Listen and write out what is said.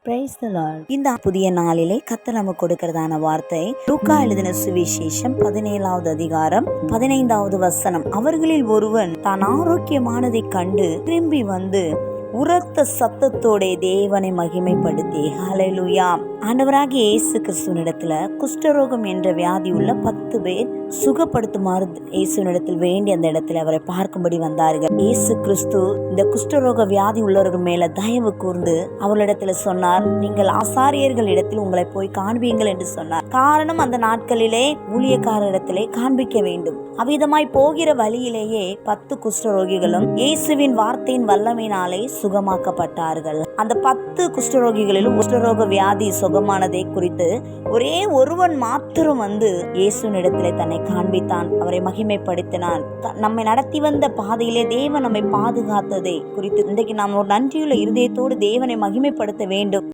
Praise the Lord. இந்த புதிய நாளிலே கர்த்தர் நமக்கு கொடுக்கிறதான வார்த்தை லூக்கா எழுதின சுவிசேஷம் 17வது அதிகாரம் 15வது வசனம். அவர்களில் ஒருவன் தான் ஆரோக்கியமானதை கண்டு திரும்பி வந்து உரத்த சத்தத்தோட தேவனை மகிமைப்படுத்தி ஹல்லேலூயா. ஆண்டவராகிய இயேசு கிறிஸ்துவினிடத்துல குஷ்டரோகம் என்ற வியாதி உள்ள 10 பேர் சுகப்படுத்துமாறு இயேசுவினிடத்தில் வேண்டி அந்த இடத்துல அவரை பார்க்கும்படி வந்தார்கள். இயேசு கிறிஸ்து இந்த குஷ்டரோக வியாதி உள்ளவர்கள் மேல தயவு கூர்ந்து அவர்களிடத்துல சொன்னார், நீங்கள் ஆசாரியர்கள் இடத்தில் உங்களை போய் காண்பீங்கள் என்று சொன்னார். காரணம், அந்த நாட்களிலே ஊழியக்காரரிடத்திலே காண்பிக்க வேண்டும். அவ்விதமாய் போகிற வழியிலேயே 10 குஷ்டரோகிகளும் இயேசுவின் வார்த்தையின் வல்லமையினாலே சுகமாக்கப்பட்டார்கள். அந்த 10 குஷ்டரோகிகளிலும் குஷ்டரோக வியாதி சுகமானதை குறித்து ஒரே ஒருவன் மாத்திரம் வந்து இயேசுவினிடத்திலே தன்னை காண்பித்தான், அவரை மகிமைப்படுத்தினான். நம்மை நடத்தி வந்த பாதையிலே தேவன் நம்மை பாதுகாத்ததை குறித்து இன்றைக்கு நாம் ஒரு நன்றியுள்ள இருதயத்தோடு தேவனை மகிமைப்படுத்த வேண்டும்.